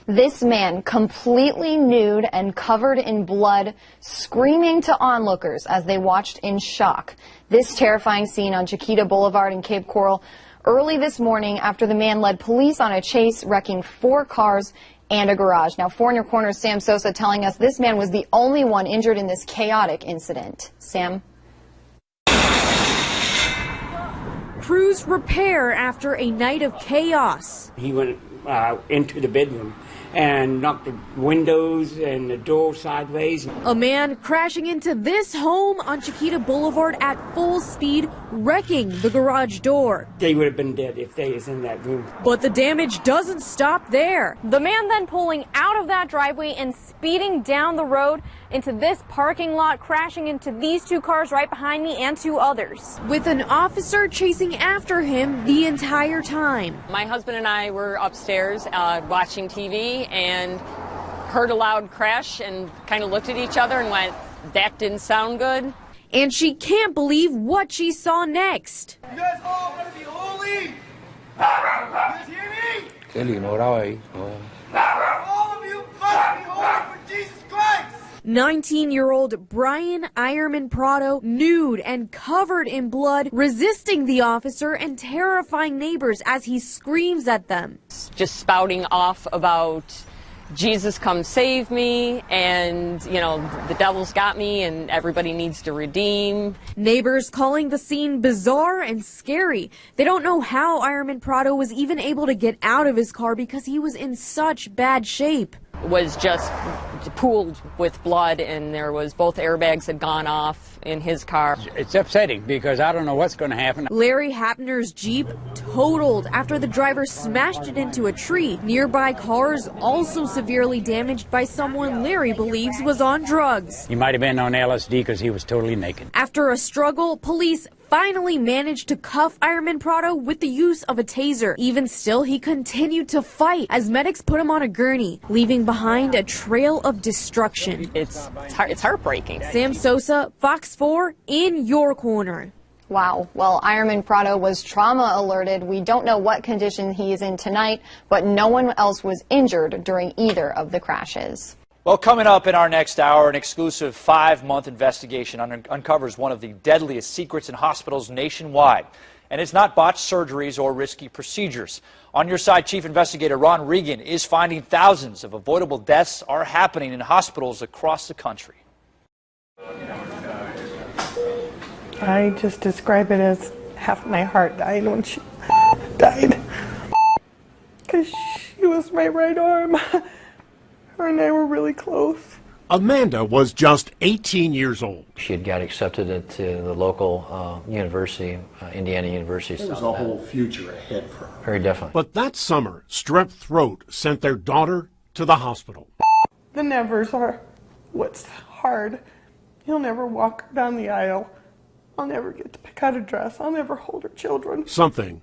This man, completely nude and covered in blood, screaming to onlookers as they watched in shock. This terrifying scene on Chiquita Boulevard in Cape Coral early this morning after the man led police on a chase, wrecking 4 cars and a garage. Now, 4 in Your Corner's Sam Sosa telling us this man was the only one injured in this chaotic incident. Sam? Crews repair after a night of chaos. He went into the bedroom and knocked the windows and the door sideways. A man crashing into this home on Chiquita Boulevard at full speed, wrecking the garage door. They would have been dead if they was in that room. But the damage doesn't stop there. The man then pulling out of that driveway and speeding down the road into this parking lot, crashing into these 2 cars right behind me and 2 others. With an officer chasing after him the entire time. My husband and I were upstairs watching TV and heard a loud crash and kind of looked at each other and went, that didn't sound good. And she can't believe what she saw next. You guys all gotta be holy! You guys hear me? All of you must be holy for Jesus Christ! 19-year-old Brian Ironman Prado, nude and covered in blood, resisting the officer and terrifying neighbors as he screams at them. Just spouting off about Jesus come save me, and you know, the devil's got me and everybody needs to redeem. Neighbors calling the scene bizarre and scary. They don't know how Ironman Prado was even able to get out of his car because he was in such bad shape. Was just pooled with blood, and there was both airbags had gone off in his car. It's upsetting because I don't know what's going to happen. Larry Hapner's Jeep totaled after the driver smashed it into a tree. Nearby cars also severely damaged by someone Larry believes was on drugs. He might have been on LSD because he was totally naked. After a struggle, police finally managed to cuff Ironman Prado with the use of a taser. Even still, he continued to fight as medics put him on a gurney, leaving behind a trail of destruction. It's heartbreaking. Sam Sosa, Fox 4, in your corner. Wow. Well, Ironman Prado was trauma alerted. We don't know what condition he is in tonight, but no one else was injured during either of the crashes. Well, coming up in our next hour, an exclusive 5-month investigation uncovers one of the deadliest secrets in hospitals nationwide. And it's not botched surgeries or risky procedures. On your side, Chief Investigator Ron Regan is finding thousands of avoidable deaths are happening in hospitals across the country. I just describe it as half my heart died when she died. Because she was my right arm. Her and I were really close. Amanda was just 18 years old. She had got accepted into the local university, Indiana University. There was a whole future ahead for her. Very definitely. But that summer, strep throat sent their daughter to the hospital. The nevers are what's hard. You'll never walk her down the aisle. I'll never get to pick out a dress. I'll never hold her children. Something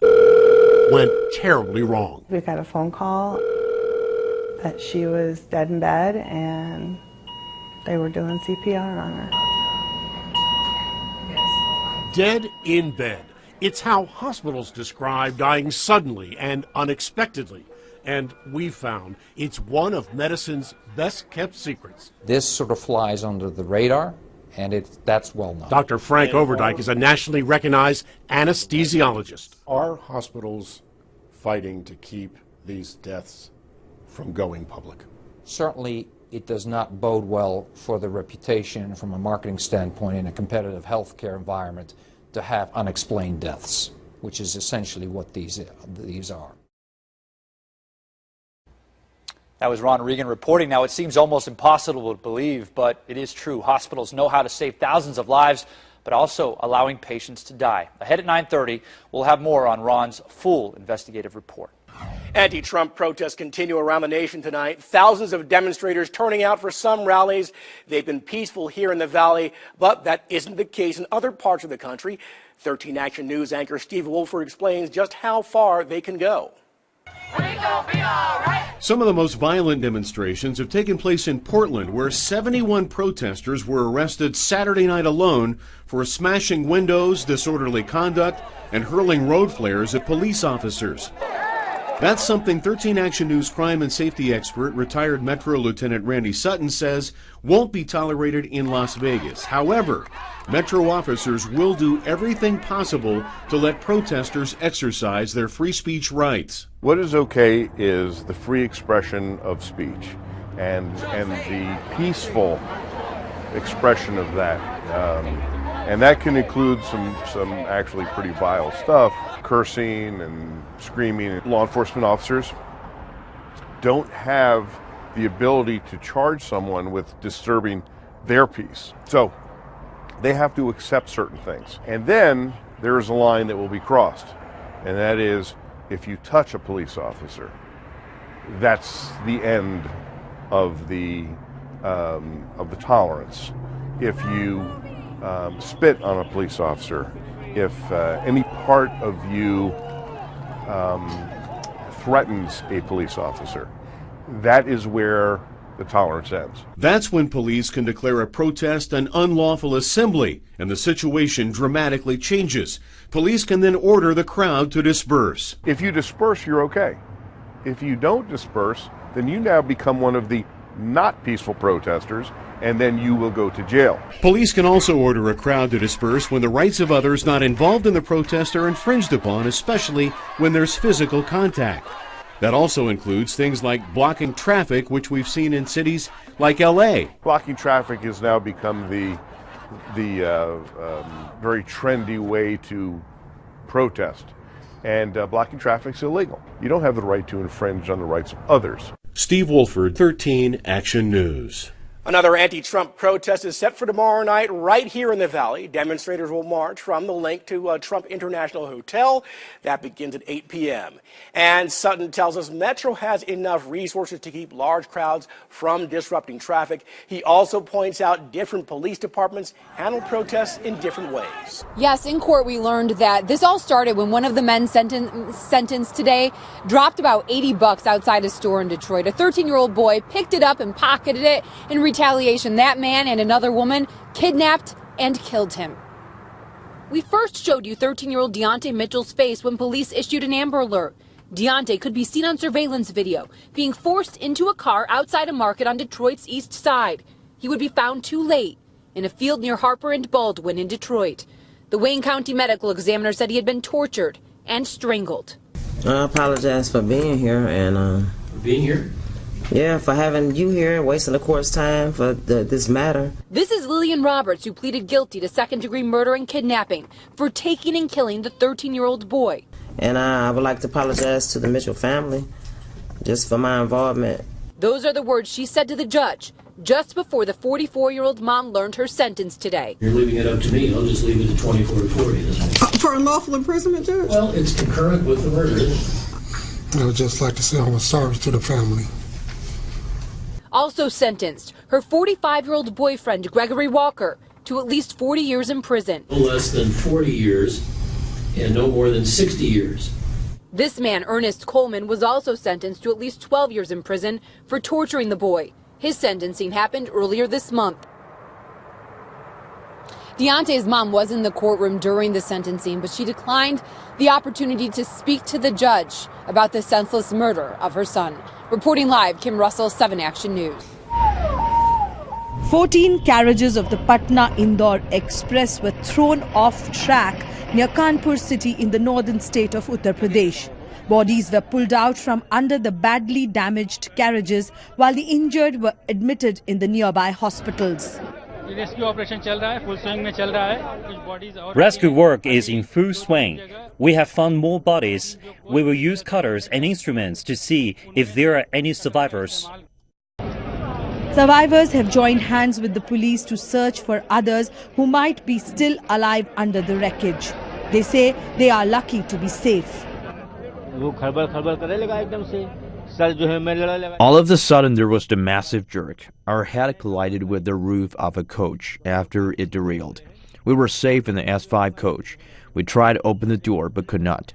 went terribly wrong. We got a phone call that she was dead in bed and they were doing CPR on her. Dead in bed. It's how hospitals describe dying suddenly and unexpectedly. And we found it's one of medicine's best-kept secrets. This sort of flies under the radar, and that's well known. Dr. Frank Overdyke is a nationally recognized anesthesiologist. Are hospitals fighting to keep these deaths from going public? Certainly, it does not bode well for the reputation from a marketing standpoint in a competitive healthcare environment to have unexplained deaths, which is essentially what these are. That was Ron Regan reporting. Now, it seems almost impossible to believe, but it is true. Hospitals know how to save thousands of lives, but also allowing patients to die. Ahead at 9:30, we'll have more on Ron's full investigative report. Anti-Trump protests continue around the nation tonight. Thousands of demonstrators turning out for some rallies. They've been peaceful here in the Valley, but that isn't the case in other parts of the country. 13 Action News anchor Steve Wolford explains just how far they can go. Some of the most violent demonstrations have taken place in Portland, where 71 protesters were arrested Saturday night alone for smashing windows, disorderly conduct, and hurling road flares at police officers. That's something 13 Action News crime and safety expert, retired Metro Lieutenant Randy Sutton, says won't be tolerated in Las Vegas. However, Metro officers will do everything possible to let protesters exercise their free speech rights. What is okay is the free expression of speech and the peaceful expression of that. And that can include some actually pretty vile stuff, cursing and screaming. Law enforcement officers don't have the ability to charge someone with disturbing their peace. So they have to accept certain things. And then there is a line that will be crossed, and that is if you touch a police officer, that's the end of the tolerance. If you spit on a police officer, if any part of you threatens a police officer, that is where the tolerance ends. That's when police can declare a protest an unlawful assembly, and the situation dramatically changes. Police can then order the crowd to disperse. If you disperse, you're okay. If you don't disperse, then you now become one of the not peaceful protesters, and then you will go to jail. Police can also order a crowd to disperse when the rights of others not involved in the protest are infringed upon, especially when there's physical contact. That also includes things like blocking traffic, which we've seen in cities like LA. Blocking traffic has now become the very trendy way to protest. And blocking traffic is illegal. You don't have the right to infringe on the rights of others. Steve Wolford, 13 Action News. Another anti-Trump protest is set for tomorrow night right here in the Valley. Demonstrators will march from the link to Trump International Hotel. That begins at 8 p.m. And Sutton tells us Metro has enough resources to keep large crowds from disrupting traffic. He also points out different police departments handle protests in different ways. Yes, in court we learned that this all started when one of the men sentenced today dropped about $80 outside a store in Detroit. A 13-year-old boy picked it up and pocketed it. In retaliation, that man and another woman kidnapped and killed him. We first showed you 13-year-old Deontae Mitchell's face when police issued an Amber Alert. Deontae could be seen on surveillance video being forced into a car outside a market on Detroit's east side. He would be found too late in a field near Harper and Baldwin in Detroit. The Wayne County medical examiner said he had been tortured and strangled. I apologize for being here and being here? Yeah, for having you here, wasting the court's time for this matter. This is Lillian Roberts, who pleaded guilty to second-degree murder and kidnapping for taking and killing the 13-year-old boy. And I would like to apologize to the Mitchell family just for my involvement. Those are the words she said to the judge just before the 44-year-old mom learned her sentence today. You're leaving it up to me. I'll just leave it at 24 to 40. For unlawful imprisonment, Judge? Well, it's concurrent with the murder. I would just like to say I'm sorry to the family. Also sentenced, her 45-year-old boyfriend, Gregory Walker, to at least 40 years in prison. No less than 40 years and no more than 60 years. This man, Ernest Coleman, was also sentenced to at least 12 years in prison for torturing the boy. His sentencing happened earlier this month. Deontae's mom was in the courtroom during the sentencing, but she declined the opportunity to speak to the judge about the senseless murder of her son. Reporting live, Kim Russell, 7 Action News. 14 carriages of the Patna-Indore Express were thrown off track near Kanpur city in the northern state of Uttar Pradesh. Bodies were pulled out from under the badly damaged carriages while the injured were admitted in the nearby hospitals. Rescue work is in full swing. We have found more bodies. We will use cutters and instruments to see if there are any survivors. Survivors have joined hands with the police to search for others who might be still alive under the wreckage. They say they are lucky to be safe. All of a sudden, there was the massive jerk. Our head collided with the roof of a coach after it derailed. We were safe in the S5 coach. We tried to open the door but could not.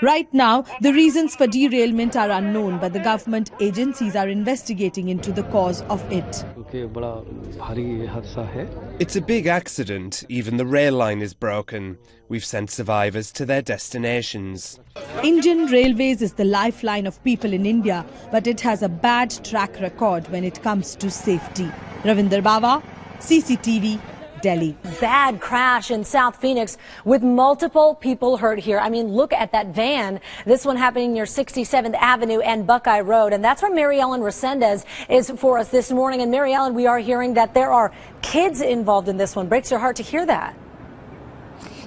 Right now, the reasons for derailment are unknown, but the government agencies are investigating into the cause of it. It's a big accident. Even the rail line is broken. We've sent survivors to their destinations. Indian Railways is the lifeline of people in India, but it has a bad track record when it comes to safety. Ravinder Bawa, CCTV, Delhi. Bad crash in South Phoenix with multiple people hurt here. I mean, look at that van. This one happening near 67th Avenue and Buckeye Road. And that's where Mary Ellen Resendez is for us this morning. And Mary Ellen, we are hearing that there are kids involved in this one. Breaks your heart to hear that.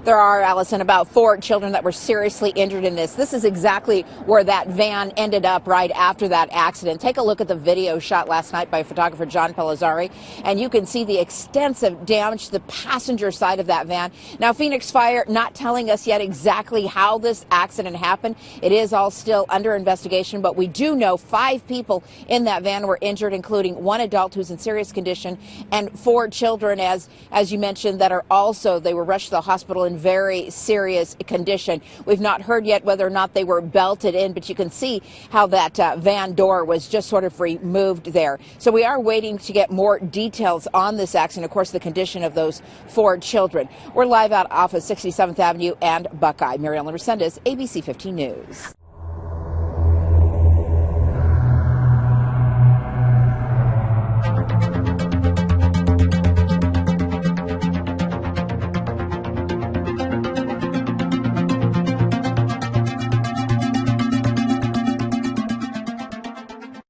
There are, Allison, about 4 children that were seriously injured in this. This is exactly where that van ended up right after that accident. Take a look at the video shot last night by photographer John Pellizzari, and you can see the extensive damage to the passenger side of that van. Now, Phoenix Fire not telling us yet exactly how this accident happened. It is all still under investigation, but we do know 5 people in that van were injured, including 1 adult who's in serious condition and 4 children, as you mentioned, that are also, they were rushed to the hospital in very serious condition. We've not heard yet whether or not they were belted in, but you can see how that van door was just sort of removed there. So we are waiting to get more details on this accident, of course, the condition of those 4 children. We're live out off of 67th Avenue and Buckeye. Mary Ellen Resendez, ABC 15 News.